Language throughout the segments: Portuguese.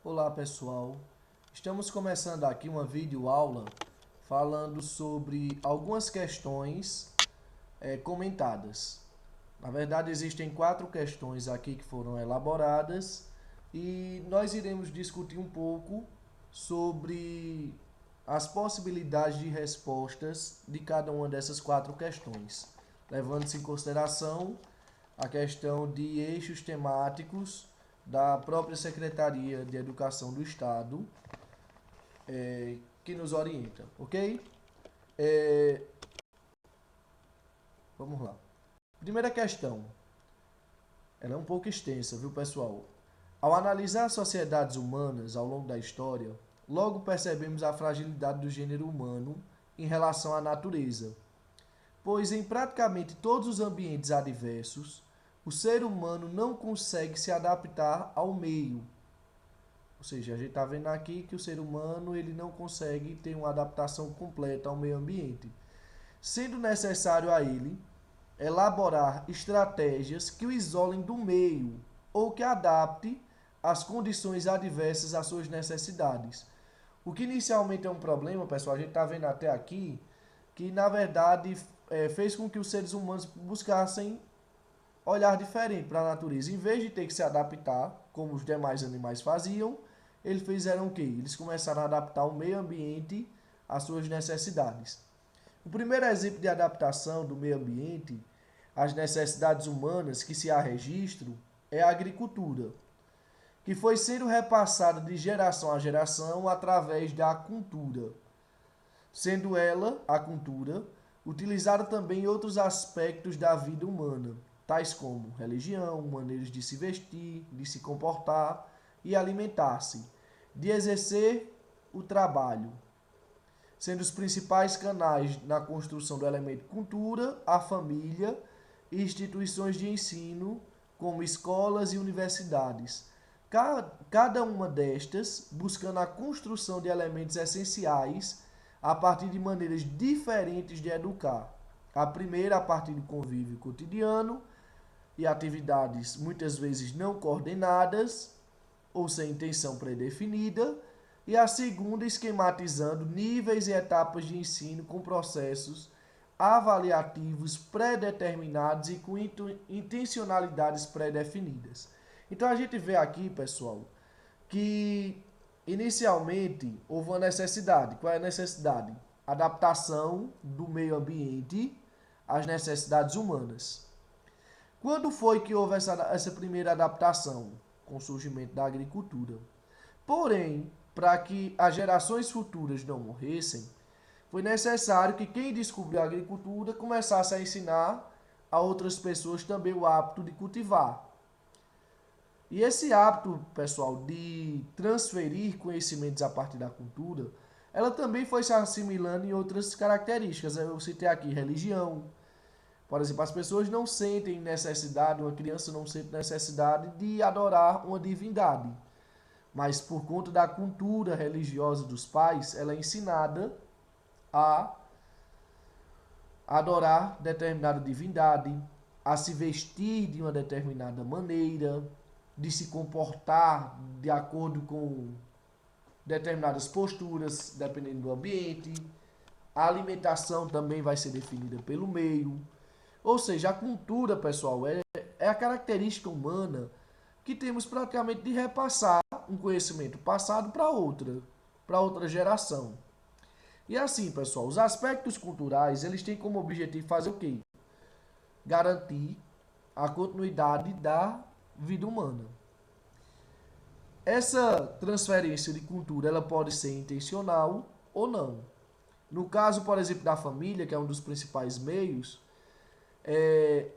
Olá pessoal, estamos começando aqui uma videoaula falando sobre algumas questões comentadas. Na verdade existem 4 questões aqui que foram elaboradas e nós iremos discutir um pouco sobre as possibilidades de respostas de cada uma dessas 4 questões, levando-se em consideração a questão de eixos temáticos da própria Secretaria de Educação do Estado, que nos orienta, ok? É, Vamos lá. Primeira questão, ela é um pouco extensa, viu pessoal? Ao analisar as sociedades humanas ao longo da história, logo percebemos a fragilidade do gênero humano em relação à natureza, pois em praticamente todos os ambientes adversos, o ser humano não consegue se adaptar ao meio. Ou seja, a gente está vendo aqui que o ser humano ele não consegue ter uma adaptação completa ao meio ambiente, sendo necessário a ele elaborar estratégias que o isolem do meio ou que adapte as condições adversas às suas necessidades. O que inicialmente é um problema, pessoal, a gente está vendo até aqui, que na verdade fez com que os seres humanos buscassem olhar diferente para a natureza. Em vez de ter que se adaptar, como os demais animais faziam, eles fizeram o quê? Eles começaram a adaptar o meio ambiente às suas necessidades. O primeiro exemplo de adaptação do meio ambiente às necessidades humanas que se há registro é a agricultura, que foi sendo repassada de geração a geração através da cultura, sendo ela, a cultura, utilizada também em outros aspectos da vida humana, tais como religião, maneiras de se vestir, de se comportar e alimentar-se, de exercer o trabalho, sendo os principais canais na construção do elemento cultura, a família e instituições de ensino, como escolas e universidades. Cada uma destas buscando a construção de elementos essenciais a partir de maneiras diferentes de educar. A primeira, a partir do convívio cotidiano e atividades muitas vezes não coordenadas ou sem intenção predefinida, e a segunda, esquematizando níveis e etapas de ensino com processos avaliativos pré-determinados e com intencionalidades pré-definidas. Então a gente vê aqui, pessoal, que inicialmente houve uma necessidade. Qual é a necessidade? Adaptação do meio ambiente às necessidades humanas. Quando foi que houve essa primeira adaptação? Com o surgimento da agricultura. Porém, para que as gerações futuras não morressem, foi necessário que quem descobriu a agricultura começasse a ensinar a outras pessoas também o hábito de cultivar. E esse hábito, pessoal, de transferir conhecimentos a partir da cultura, ela também foi se assimilando em outras características. Eu citei aqui religião. Por exemplo, as pessoas não sentem necessidade, uma criança não sente necessidade de adorar uma divindade. Mas por conta da cultura religiosa dos pais, ela é ensinada a adorar determinada divindade, a se vestir de uma determinada maneira, de se comportar de acordo com determinadas posturas, dependendo do ambiente. A alimentação também vai ser definida pelo meio. Ou seja, a cultura, pessoal, é a característica humana que temos praticamente de repassar um conhecimento passado para outra geração. E assim, pessoal, os aspectos culturais, eles têm como objetivo fazer o quê? Garantir a continuidade da vida humana. Essa transferência de cultura, ela pode ser intencional ou não. No caso, por exemplo, da família, que é um dos principais meios, é,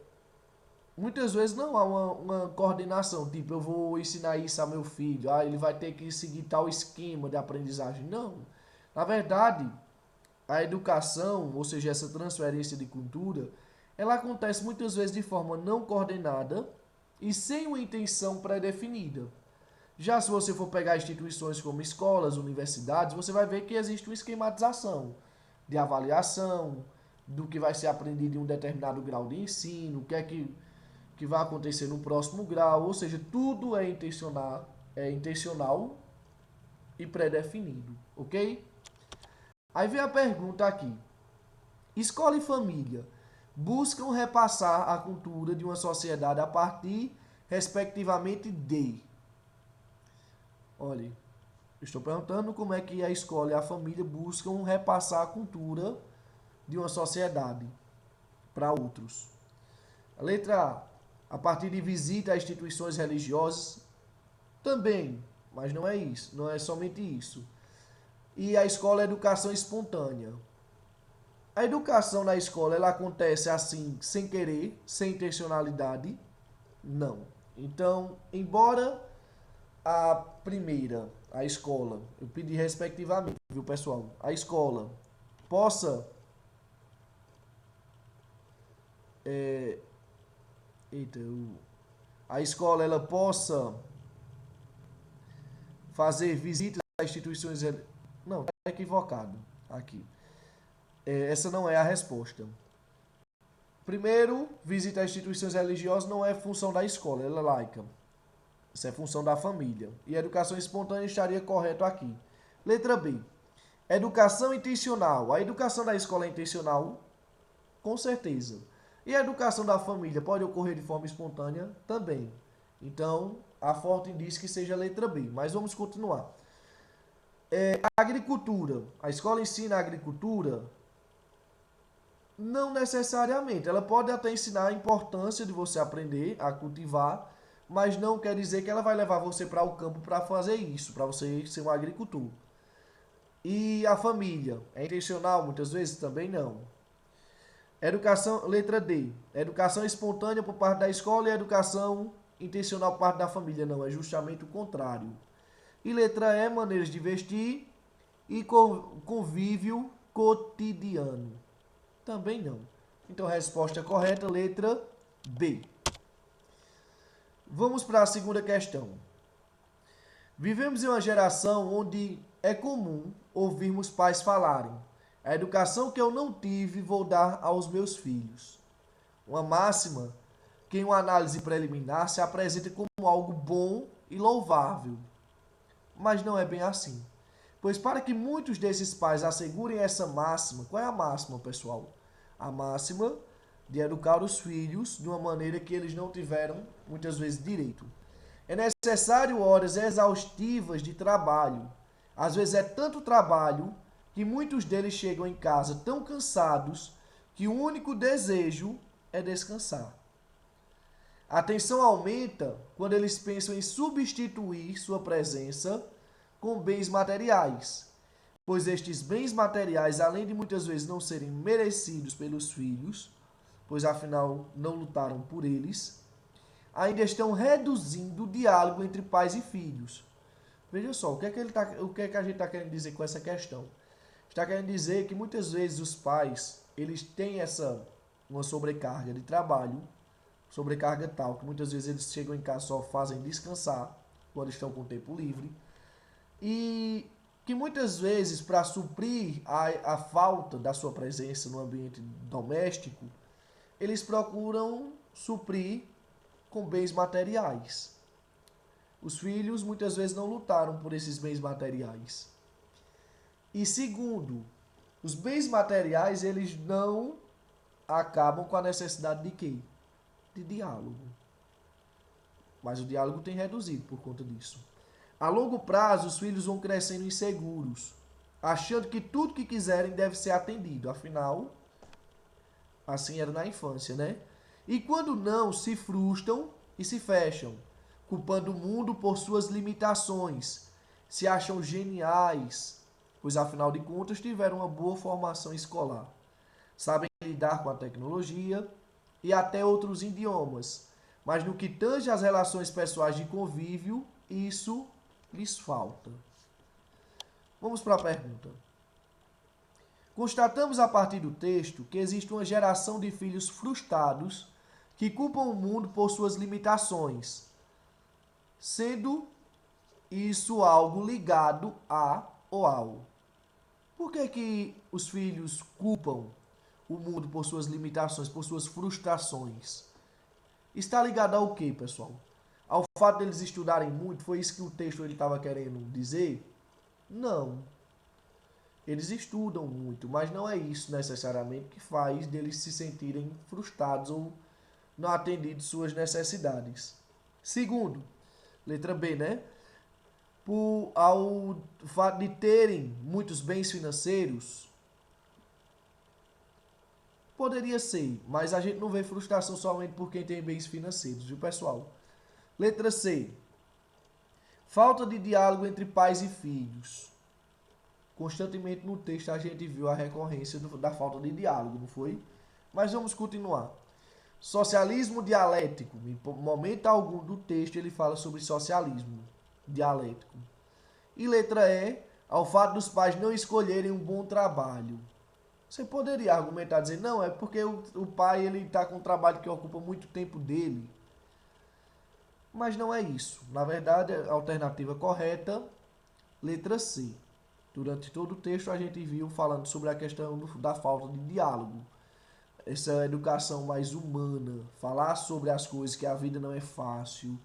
muitas vezes não há uma coordenação, tipo, eu vou ensinar isso a meu filho, ele vai ter que seguir tal esquema de aprendizagem. Não. Na verdade, a educação, ou seja, essa transferência de cultura, ela acontece muitas vezes de forma não coordenada e sem uma intenção pré-definida. Já se você for pegar instituições como escolas, universidades, você vai ver que existe uma esquematização de avaliação, do que vai ser aprendido em um determinado grau de ensino, o que é que vai acontecer no próximo grau, ou seja, tudo é intencional e pré-definido, ok? Aí vem a pergunta aqui. Escola e família buscam repassar a cultura de uma sociedade a partir, respectivamente, de... Olha, estou perguntando como é que a escola e a família buscam repassar a cultura de uma sociedade para outros. A letra A partir de visita a instituições religiosas, também, mas não é isso, não é somente isso. E a escola é educação espontânea. A educação na escola, ela acontece assim, sem querer, sem intencionalidade? Não. Então, embora a primeira, a escola, eu pedi respectivamente, viu, pessoal? A escola possa eita, a escola ela possa fazer visitas a instituições. Não, está equivocado aqui. Essa não é a resposta. Primeiro, visita a instituições religiosas não é função da escola, ela é laica. Isso é função da família. E a educação espontânea estaria correto aqui. Letra B. Educação intencional. A educação da escola é intencional? Com certeza. E a educação da família pode ocorrer de forma espontânea? Também. Então, a Forte diz que seja a letra B. Mas vamos continuar. Agricultura. A escola ensina a agricultura? Não necessariamente. Ela pode até ensinar a importância de você aprender a cultivar, mas não quer dizer que ela vai levar você para o campo para fazer isso, para você ser um agricultor. E a família? É intencional muitas vezes? Também não. Educação, letra D. Educação espontânea por parte da escola e educação intencional por parte da família. Não, é justamente o contrário. E letra E, maneiras de vestir e convívio cotidiano. Também não. Então, a resposta correta, letra B. Vamos para a segunda questão. Vivemos em uma geração onde é comum ouvirmos pais falarem: a educação que eu não tive vou dar aos meus filhos. Uma máxima que em uma análise preliminar se apresenta como algo bom e louvável. Mas não é bem assim. Pois para que muitos desses pais assegurem essa máxima, qual é a máxima, pessoal? A máxima de educar os filhos de uma maneira que eles não tiveram, muitas vezes, direito. É necessário horas exaustivas de trabalho. Às vezes é tanto trabalho que muitos deles chegam em casa tão cansados que o único desejo é descansar. A tensão aumenta quando eles pensam em substituir sua presença com bens materiais, pois estes bens materiais, além de muitas vezes não serem merecidos pelos filhos, pois afinal não lutaram por eles, ainda estão reduzindo o diálogo entre pais e filhos. Veja só, o que é que a gente está querendo dizer com essa questão? Está querendo dizer que muitas vezes os pais, eles têm uma sobrecarga de trabalho, sobrecarga tal, que muitas vezes eles chegam em casa só fazem descansar, quando estão com tempo livre, e que muitas vezes, para suprir a falta da sua presença no ambiente doméstico, eles procuram suprir com bens materiais. Os filhos muitas vezes não lutaram por esses bens materiais. E segundo, os bens materiais eles não acabam com a necessidade de quê? De diálogo. Mas o diálogo tem reduzido por conta disso. A longo prazo, os filhos vão crescendo inseguros, achando que tudo que quiserem deve ser atendido. Afinal, assim era na infância, né? E quando não, se frustram e se fecham, culpando o mundo por suas limitações. Se acham geniais, pois afinal de contas tiveram uma boa formação escolar. Sabem lidar com a tecnologia e até outros idiomas. Mas no que tange às relações pessoais de convívio, isso lhes falta. Vamos para a pergunta. Constatamos a partir do texto que existe uma geração de filhos frustrados que culpam o mundo por suas limitações, sendo isso algo ligado a ou ao. Por que os filhos culpam o mundo por suas limitações, por suas frustrações? Está ligado ao quê, pessoal? Ao fato deles estudarem muito? Foi isso que o texto estava querendo dizer? Não. Eles estudam muito, mas não é isso necessariamente que faz deles se sentirem frustrados ou não atendidos suas necessidades. Segundo, letra B, né? Ao fato de terem muitos bens financeiros, poderia ser, mas a gente não vê frustração somente por quem tem bens financeiros, viu, pessoal? Letra C. Falta de diálogo entre pais e filhos. Constantemente no texto a gente viu a recorrência da falta de diálogo, não foi? Mas vamos continuar. Socialismo dialético. Em momento algum do texto ele fala sobre socialismo dialético. E letra E, ao fato dos pais não escolherem um bom trabalho. Você poderia argumentar, dizer, não, é porque o pai ele está com um trabalho que ocupa muito tempo dele. Mas não é isso. Na verdade, a alternativa correta, letra C. Durante todo o texto a gente viu falando sobre a questão da falta de diálogo. Essa educação mais humana, falar sobre as coisas, que a vida não é fácil,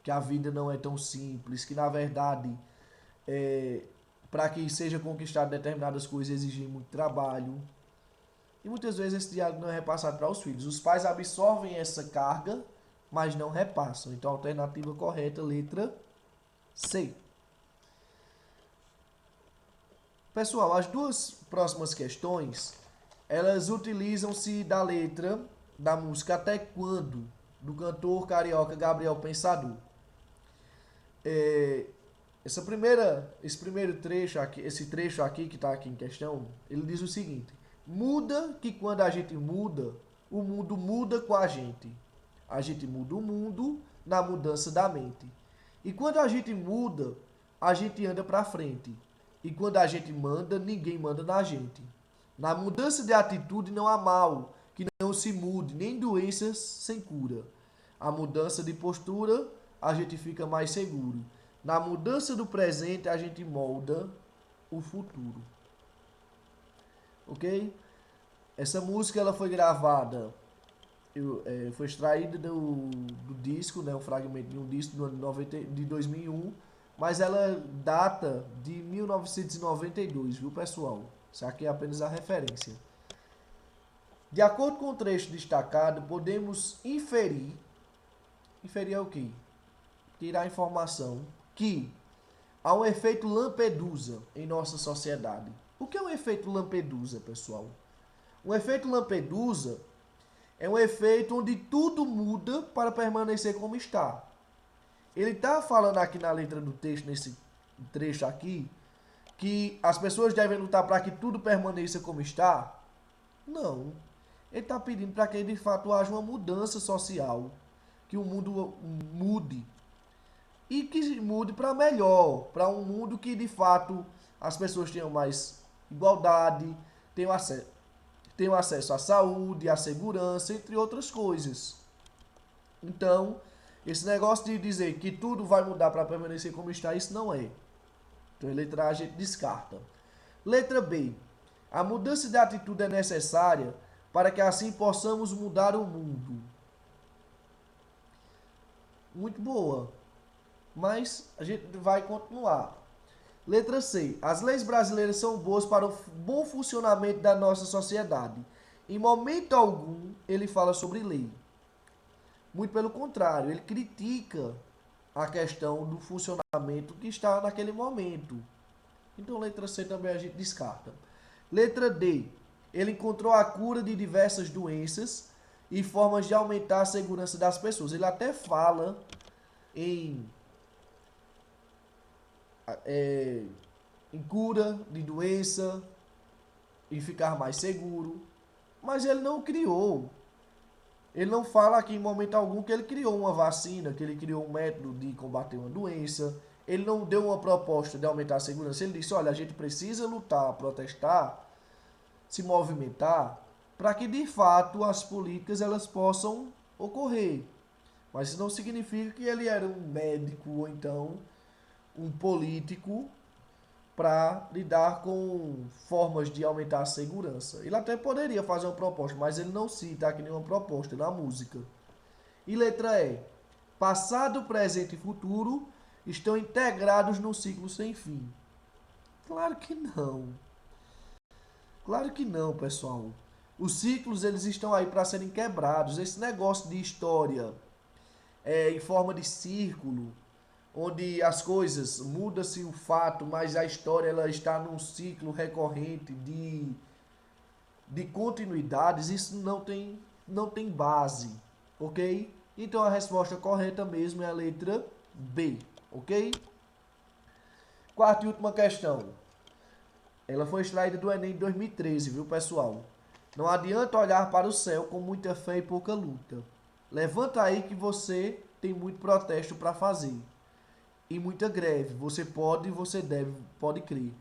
que a vida não é tão simples, que na verdade, para que seja conquistado determinadas coisas exigem muito trabalho. E muitas vezes esse diálogo não é repassado para os filhos. Os pais absorvem essa carga, mas não repassam. Então a alternativa correta, letra C. Pessoal, as duas próximas questões, elas utilizam-se da letra da música Até Quando, do cantor carioca Gabriel Pensador. Esse primeiro trecho aqui, esse trecho aqui que está aqui em questão, ele diz o seguinte: muda que quando a gente muda, o mundo muda com a gente. A gente muda o mundo na mudança da mente. E quando a gente muda, a gente anda para frente. E quando a gente manda, ninguém manda na gente. Na mudança de atitude não há mal que não se mude, nem doenças sem cura. A mudança de postura, a gente fica mais seguro. Na mudança do presente, a gente molda o futuro. Ok? Essa música ela foi gravada, foi extraída do disco, né, um fragmento de um disco do ano 2001, mas ela data de 1992, viu, pessoal? Isso aqui é apenas a referência. De acordo com o trecho destacado, podemos inferir é o quê? Tirar a informação que há um efeito Lampedusa em nossa sociedade. O que é um efeito Lampedusa, pessoal? O efeito Lampedusa é um efeito onde tudo muda para permanecer como está. Ele está falando aqui na letra do texto, nesse trecho aqui, que as pessoas devem lutar para que tudo permaneça como está? Não. Ele está pedindo para que de fato haja uma mudança social, que o mundo mude. E que mude para melhor, para um mundo que de fato as pessoas tenham mais igualdade, tenham acesso à saúde, à segurança, entre outras coisas. Então, esse negócio de dizer que tudo vai mudar para permanecer como está, isso não é. Então, a letra A a gente descarta. Letra B. A mudança de atitude é necessária para que assim possamos mudar o mundo. Muito boa. Mas a gente vai continuar. Letra C. As leis brasileiras são boas para o bom funcionamento da nossa sociedade. Em momento algum, ele fala sobre lei. Muito pelo contrário, ele critica a questão do funcionamento que está naquele momento. Então, letra C também a gente descarta. Letra D. Ele encontrou a cura de diversas doenças e formas de aumentar a segurança das pessoas. Ele até fala em cura de doença, em ficar mais seguro, mas ele não criou. Ele não fala aqui em momento algum que ele criou uma vacina, que ele criou um método de combater uma doença. Ele não deu uma proposta de aumentar a segurança. Ele disse, olha, a gente precisa lutar, protestar, se movimentar, para que de fato as políticas elas possam ocorrer. Mas isso não significa que ele era um médico ou então um político para lidar com formas de aumentar a segurança. Ele até poderia fazer uma proposta, mas ele não cita aqui nenhuma proposta na música. E letra E. Passado, presente e futuro estão integrados num ciclo sem fim. Claro que não. Claro que não, pessoal. Os ciclos eles estão aí para serem quebrados. Esse negócio de história em forma de círculo, onde as coisas muda-se o fato, mas a história ela está num ciclo recorrente de continuidades, isso não tem base, ok? Então a resposta correta mesmo é a letra B, ok? Quarta e última questão. Ela foi extraída do Enem de 2013, viu, pessoal? Não adianta olhar para o céu com muita fé e pouca luta. Levanta aí que você tem muito protesto para fazer. E muita greve. Você pode, você deve, pode crer.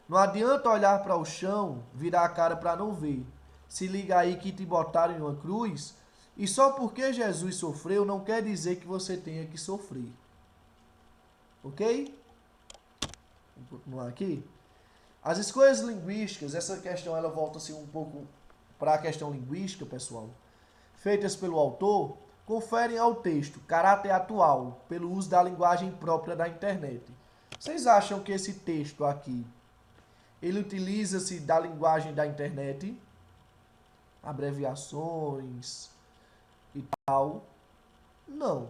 Não adianta olhar para o chão, virar a cara para não ver. Se liga aí que te botaram em uma cruz. E só porque Jesus sofreu não quer dizer que você tenha que sofrer. Ok? Vamos continuar aqui. As escolhas linguísticas, essa questão ela volta-se um pouco para a questão linguística, pessoal, feitas pelo autor, conferem ao texto caráter atual pelo uso da linguagem própria da internet. Vocês acham que esse texto aqui, ele utiliza-se da linguagem da internet? Abreviações e tal? Não.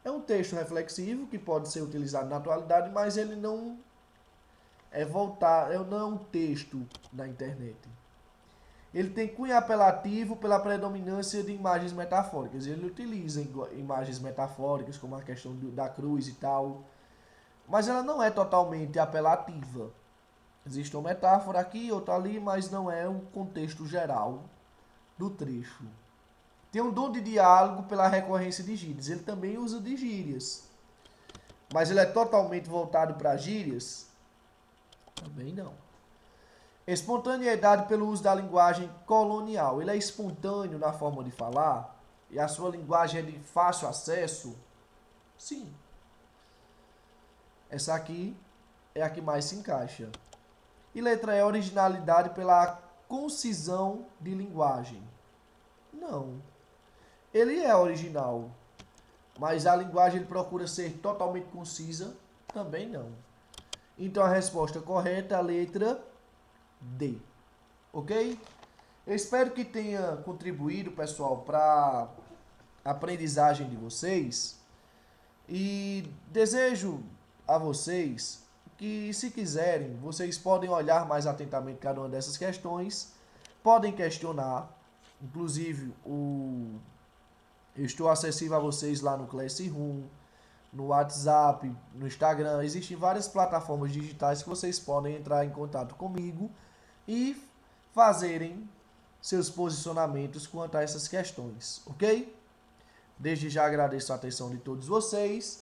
É um texto reflexivo que pode ser utilizado na atualidade, mas ele não não é um texto da internet. Ele tem cunho apelativo pela predominância de imagens metafóricas. Ele utiliza imagens metafóricas, como a questão da cruz e tal, mas ela não é totalmente apelativa. Existe uma metáfora aqui, outra ali, mas não é um contexto geral do trecho. Tem um dom de diálogo pela recorrência de gírias. Ele também usa de gírias. Mas ele é totalmente voltado para gírias? Também não. Espontaneidade pelo uso da linguagem colonial. Ele é espontâneo na forma de falar? E a sua linguagem é de fácil acesso? Sim. Essa aqui é a que mais se encaixa. E letra E, originalidade pela concisão de linguagem. Não. Ele é original, mas a linguagem ele procura ser totalmente concisa? Também não. Então a resposta correta é a letra D. Ok? Eu espero que tenha contribuído, pessoal, para a aprendizagem de vocês. E desejo a vocês que, se quiserem, vocês podem olhar mais atentamente cada uma dessas questões, podem questionar. Inclusive, eu estou acessível a vocês lá no Classroom, no WhatsApp, no Instagram. Existem várias plataformas digitais que vocês podem entrar em contato comigo e fazerem seus posicionamentos quanto a essas questões, ok? Desde já agradeço a atenção de todos vocês.